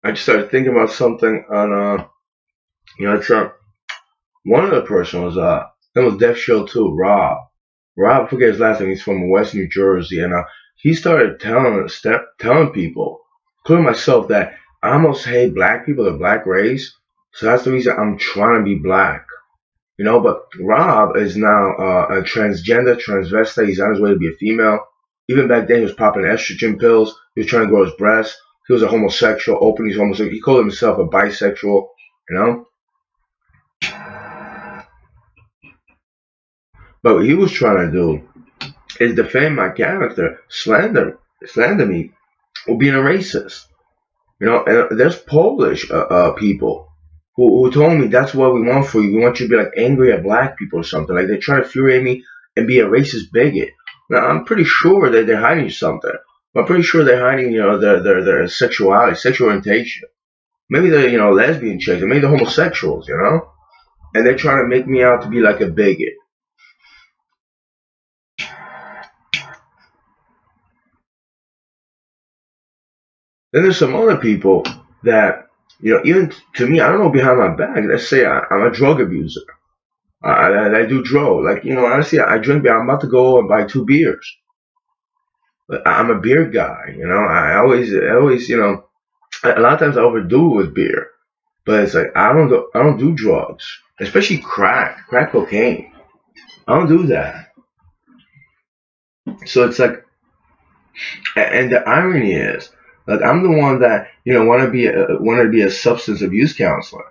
I just started thinking about something on it's one of the person was it was Def Show too, Rob. Rob, I forget his last name. He's from West New Jersey, and he started telling people, including myself, that I almost hate black people, the black race. So that's the reason I'm trying to be black. But Rob is now a transgender, transvestite. He's on his way to be a female. Even back then, he was popping estrogen pills. He was trying to grow his breasts. He was a homosexual, openly homosexual. He called himself a bisexual, you know? But what he was trying to do is defend my character, slander me, or being a racist. And there's Polish people who told me that's what we want for you. We want you to be like angry at black people or something. Like they try to infuriate me and be a racist bigot. Now I'm pretty sure that they're hiding something. I'm pretty sure they're hiding, their sexuality, sexual orientation. Maybe they're, lesbian chicks, or maybe they're homosexuals. And they're trying to make me out to be like a bigot. Then there's some other people that, even to me, I don't know behind my back. Let's say I'm a drug abuser. I do drugs. Like, honestly, I drink beer. I'm about to go and buy 2 beers. But I'm a beer guy. I always, a lot of times I overdo it with beer. But it's like, I don't do drugs. Especially crack cocaine. I don't do that. So it's like, and the irony is, like, I'm the one that wanted to be a substance abuse counselor,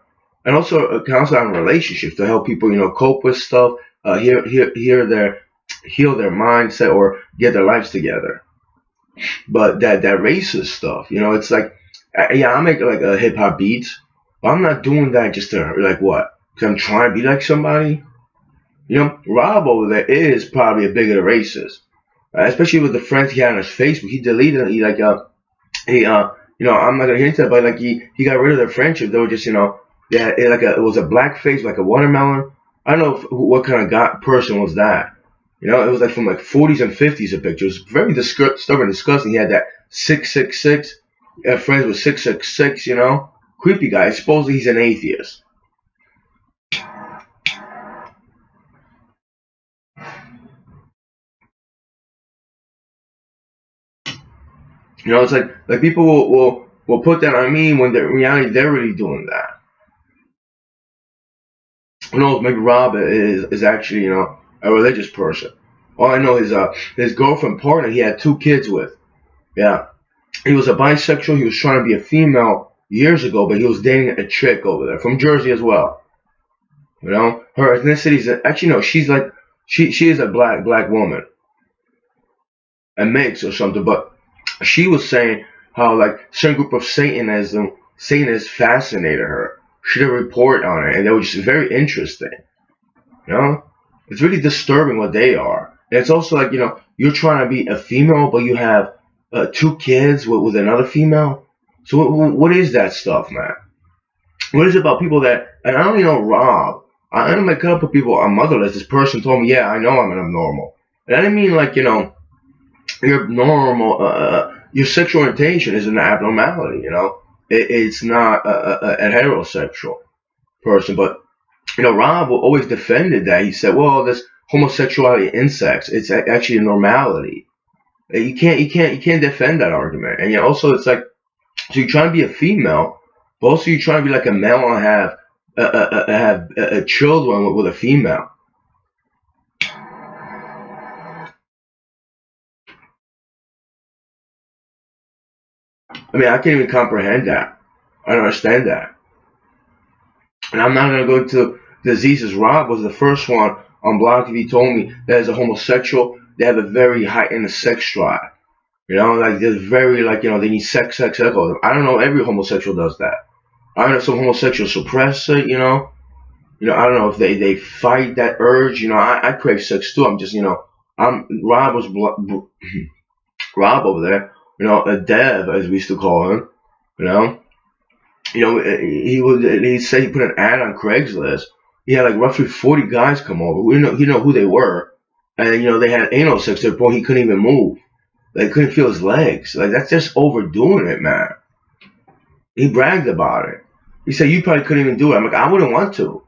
and also a counselor on relationships to help people cope with stuff, heal their mindset or get their lives together. But that racist stuff, it's like, yeah, I make like a hip hop beats, but I'm not doing that just to like what? Because I'm trying to be like somebody. Rob over there is probably a bigot racist, especially with the friends he had on his Facebook. He deleted. I'm not gonna get into that, but like he got rid of their friendship. They were just, yeah, it was a black face, like a watermelon. I don't know what kind of person was that. It was like from like 40s and 50s a picture. It was very disturbing, disgusting. He had that 666, friends with 666. Creepy guy. Supposedly he's an atheist. It's like people will put that on me when in reality they're really doing that. Who knows? Maybe Rob is actually a religious person. All I know is his girlfriend partner he had 2 kids with. Yeah, he was a bisexual. He was trying to be a female years ago, but he was dating a chick over there from Jersey as well. Her ethnicity is actually no. She's like she is a black woman, a mix or something. But she was saying how like certain group of Satanists fascinated her. She did a report on it, and they were just very interesting. You know, it's really disturbing what they are. And it's also like you're trying to be a female, but you have 2 kids with another female. So what is that stuff, man? What is it about people that? And I don't even know Rob. I know my couple people are motherless. This person told me, yeah, I know I'm an abnormal. And I didn't mean like you're abnormal. Your sexual orientation is an abnormality. It's not a heterosexual person, but Rob always defended that. He said, "Well, this homosexuality in sex, it's actually a normality." You can't defend that argument. And also, it's like, so you're trying to be a female, but also you're trying to be like a male and have children with a female. I mean, I can't even comprehend that. I don't understand that. And I'm not gonna go into diseases. Rob was the first one on Blog TV told me that as a homosexual, they have a very heightened sex drive. Like they're very like they need sex, sex, sex. I don't know. Every homosexual does that. I don't know if some homosexuals suppress it. I don't know if they fight that urge. I crave sex too. I'm just I'm Rob was Rob over there. A dev as we used to call him. You know. He said he put an ad on Craigslist. He had like roughly 40 guys come over. We know he know who they were, and they had anal sex to the point he couldn't even move. Like couldn't feel his legs. Like that's just overdoing it, man. He bragged about it. He said, you probably couldn't even do it. I'm like, I wouldn't want to.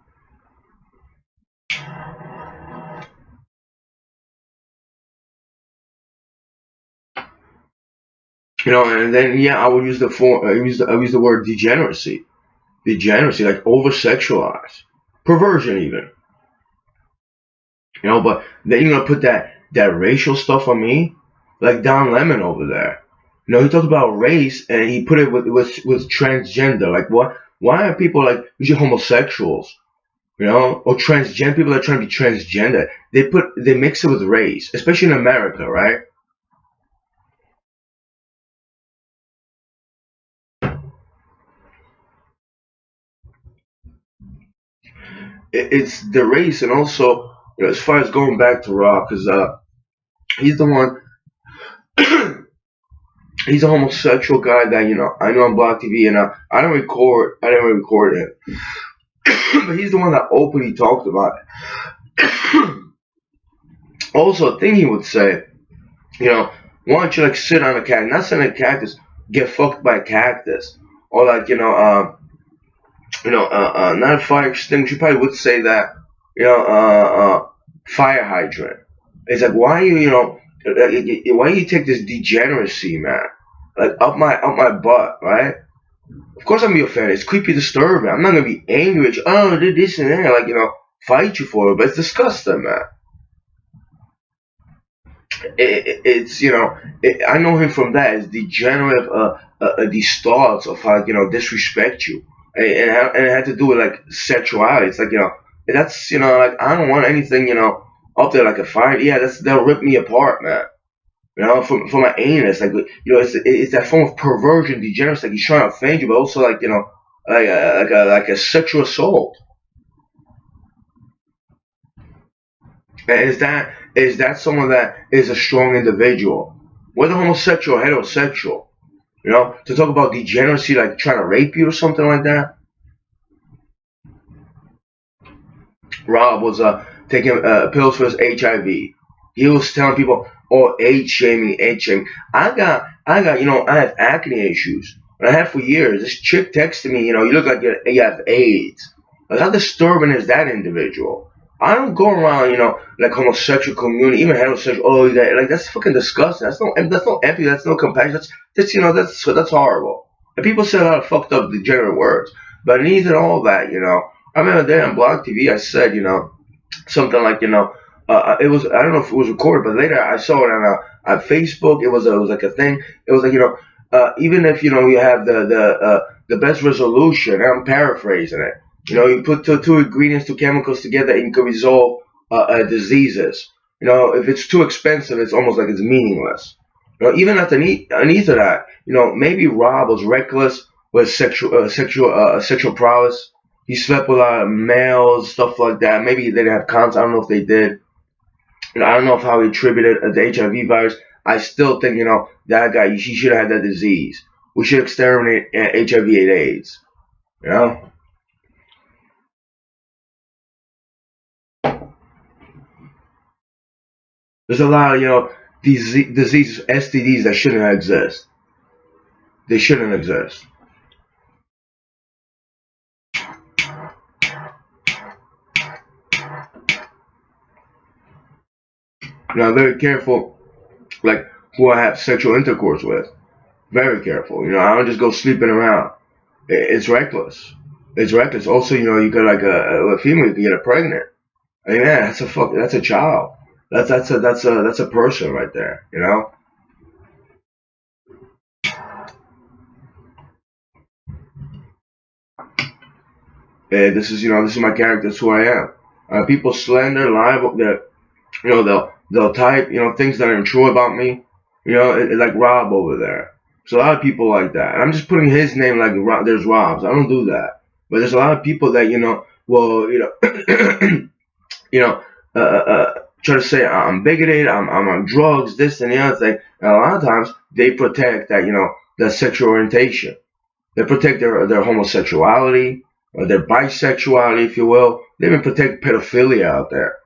And then yeah, I would use I use the word degeneracy, like over sexualized, perversion even. But then you're gonna put that racial stuff on me, like Don Lemon over there. He talked about race and he put it with transgender. Like what? Why are people like usually homosexuals? Or transgender people that are trying to be transgender. They mix it with race, especially in America, right? It's the race, and also as far as going back to Rob, because he's the one. He's a homosexual guy that I know on Block TV, and I didn't record him, but he's the one that openly talked about it. Also, a thing he would say, why don't you like sit on a cactus, not sit on a cactus, get fucked by a cactus, or like not a fire extinguisher. You probably would say that, fire hydrant. It's like why you take this degeneracy, man, like up my butt, right? Of course I'm gonna be offended. It's creepy, disturbing. I'm not gonna be angry at you. Oh, did this and that, like fight you for it, but it's disgusting, man. It's I know him from that. It's degenerative, these thoughts of how disrespect you, and it had to do with like sexuality. It's like that's like I don't want anything up there like a fire. Yeah, they'll rip me apart, man. From my anus, like it's that form of perversion, degeneracy. Like he's trying to offend you, but also like like a sexual assault. And is that someone that is a strong individual, whether homosexual or heterosexual? To talk about degeneracy, like trying to rape you or something like that. Rob was taking pills for his HIV. He was telling people, "Oh, age shaming, age shaming." I have acne issues, and I have for years. This chick texted me, "You look like you have AIDS." Like, how disturbing is that individual? I don't go around, like homosexual community, even heterosexual. Oh, like that's fucking disgusting. That's no empathy. That's no compassion. That's horrible. And people say a lot of fucked up, degenerate words, but underneath all that, I remember there on Blog TV, I said, something like, it was, I don't know if it was recorded, but later I saw it on Facebook. It was like a thing. It was like, even if you have the best resolution, and I'm paraphrasing it. You put two ingredients, two chemicals together, and you can resolve diseases. If it's too expensive, it's almost like it's meaningless. Even underneath of that, maybe Rob was reckless with sexual prowess. He slept with a lot of males, stuff like that. Maybe they didn't have condoms. I don't know if they did. I don't know if how he attributed the HIV virus. I still think, that guy, he should have had that disease. We should exterminate HIV and AIDS. You know? There's a lot of, these diseases, STDs that shouldn't exist. They shouldn't exist. I'm very careful, like, who I have sexual intercourse with. Very careful. I don't just go sleeping around. It's reckless. It's reckless. Also, you got like a female, you can get her pregnant. I mean, man, that's a child. That's a person right there. And this is my character. This is who I am. People slander, lie, that they'll type things that aren't true about me. Like Rob over there. There's a lot of people like that. And I'm just putting his name like there's Rob's. I don't do that. But there's a lot of people that well, you know, try to say I'm bigoted, I'm on drugs, this and the other thing. And a lot of times they protect that their sexual orientation. They protect their homosexuality or their bisexuality, if you will. They even protect pedophilia out there.